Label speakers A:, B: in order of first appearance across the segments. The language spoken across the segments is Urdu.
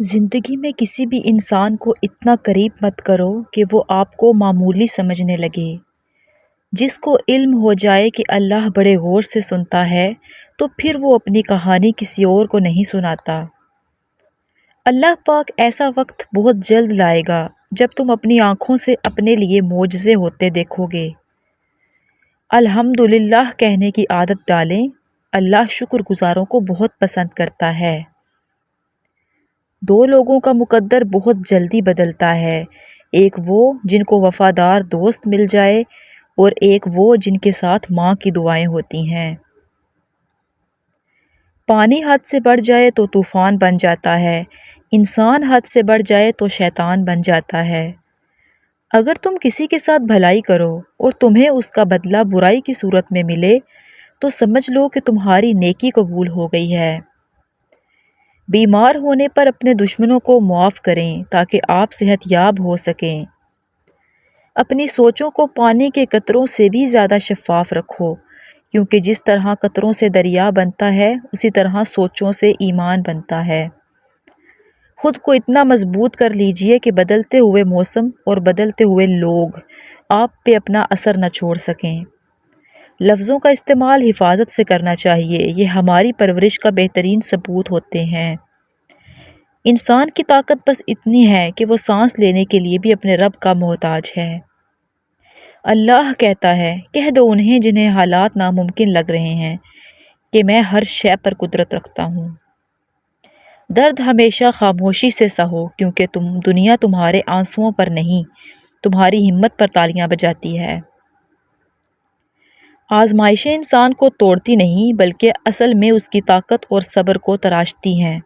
A: زندگی میں کسی بھی انسان کو اتنا قریب مت کرو کہ وہ آپ کو معمولی سمجھنے لگے۔ جس کو علم ہو جائے کہ اللہ بڑے غور سے سنتا ہے تو پھر وہ اپنی کہانی کسی اور کو نہیں سناتا۔ اللہ پاک ایسا وقت بہت جلد لائے گا جب تم اپنی آنکھوں سے اپنے لیے معجزے ہوتے دیکھو گے۔ الحمدللہ کہنے کی عادت ڈالیں، اللہ شکر گزاروں کو بہت پسند کرتا ہے۔ دو لوگوں کا مقدر بہت جلدی بدلتا ہے، ایک وہ جن کو وفادار دوست مل جائے اور ایک وہ جن کے ساتھ ماں کی دعائیں ہوتی ہیں۔ پانی حد سے بڑھ جائے تو طوفان بن جاتا ہے، انسان حد سے بڑھ جائے تو شیطان بن جاتا ہے۔ اگر تم کسی کے ساتھ بھلائی کرو اور تمہیں اس کا بدلہ برائی کی صورت میں ملے تو سمجھ لو کہ تمہاری نیکی قبول ہو گئی ہے۔ بیمار ہونے پر اپنے دشمنوں کو معاف کریں تاکہ آپ صحت یاب ہو سکیں۔ اپنی سوچوں کو پانی کے قطروں سے بھی زیادہ شفاف رکھو، کیونکہ جس طرح قطروں سے دریا بنتا ہے اسی طرح سوچوں سے ایمان بنتا ہے۔ خود کو اتنا مضبوط کر لیجئے کہ بدلتے ہوئے موسم اور بدلتے ہوئے لوگ آپ پہ اپنا اثر نہ چھوڑ سکیں۔ لفظوں کا استعمال حفاظت سے کرنا چاہیے، یہ ہماری پرورش کا بہترین ثبوت ہوتے ہیں۔ انسان کی طاقت بس اتنی ہے کہ وہ سانس لینے کے لیے بھی اپنے رب کا محتاج ہے۔ اللہ کہتا ہے، کہہ دو انہیں جنہیں حالات ناممکن لگ رہے ہیں کہ میں ہر شے پر قدرت رکھتا ہوں۔ درد ہمیشہ خاموشی سے سہو، کیونکہ دنیا تمہارے آنسوؤں پر نہیں، تمہاری ہمت پر تالیاں بجاتی ہے۔ آزمائشیں انسان کو توڑتی نہیں بلکہ اصل میں اس کی طاقت اور صبر کو تراشتی ہیں۔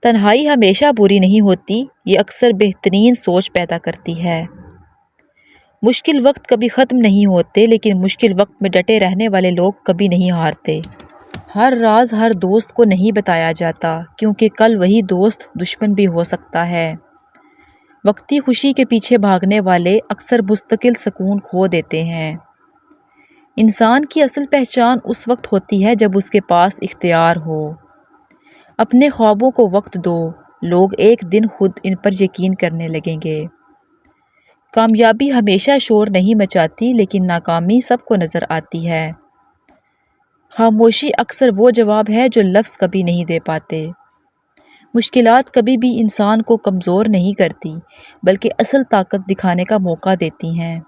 A: تنہائی ہمیشہ بری نہیں ہوتی، یہ اکثر بہترین سوچ پیدا کرتی ہے۔ مشکل وقت کبھی ختم نہیں ہوتے، لیکن مشکل وقت میں ڈٹے رہنے والے لوگ کبھی نہیں ہارتے۔ ہر راز ہر دوست کو نہیں بتایا جاتا، کیونکہ کل وہی دوست دشمن بھی ہو سکتا ہے۔ وقتی خوشی کے پیچھے بھاگنے والے اکثر مستقل سکون کھو دیتے ہیں۔ انسان کی اصل پہچان اس وقت ہوتی ہے جب اس کے پاس اختیار ہو۔ اپنے خوابوں کو وقت دو، لوگ ایک دن خود ان پر یقین کرنے لگیں گے۔ کامیابی ہمیشہ شور نہیں مچاتی، لیکن ناکامی سب کو نظر آتی ہے۔ خاموشی اکثر وہ جواب ہے جو لفظ کبھی نہیں دے پاتے۔ مشکلات کبھی بھی انسان کو کمزور نہیں کرتی، بلکہ اصل طاقت دکھانے کا موقع دیتی ہیں۔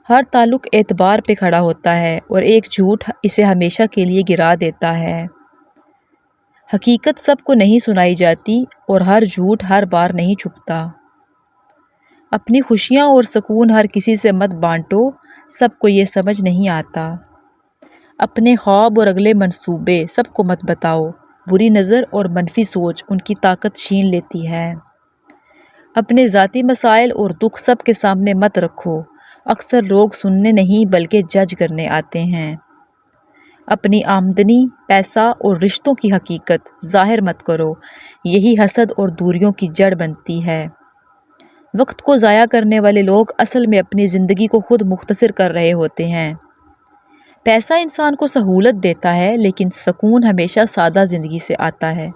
A: ہر تعلق اعتبار پہ کھڑا ہوتا ہے اور ایک جھوٹ اسے ہمیشہ کے لیے گرا دیتا ہے۔ حقیقت سب کو نہیں سنائی جاتی اور ہر جھوٹ ہر بار نہیں چھپتا۔ اپنی خوشیاں اور سکون ہر کسی سے مت بانٹو، سب کو یہ سمجھ نہیں آتا۔ اپنے خواب اور اگلے منصوبے سب کو مت بتاؤ، بری نظر اور منفی سوچ ان کی طاقت چھین لیتی ہے۔ اپنے ذاتی مسائل اور دکھ سب کے سامنے مت رکھو، اکثر لوگ سننے نہیں بلکہ جج کرنے آتے ہیں۔ اپنی آمدنی، پیسہ اور رشتوں کی حقیقت ظاہر مت کرو، یہی حسد اور دوریوں کی جڑ بنتی ہے۔ وقت کو ضائع کرنے والے لوگ اصل میں اپنی زندگی کو خود مختصر کر رہے ہوتے ہیں۔ پیسہ انسان کو سہولت دیتا ہے، لیکن سکون ہمیشہ سادہ زندگی سے آتا ہے۔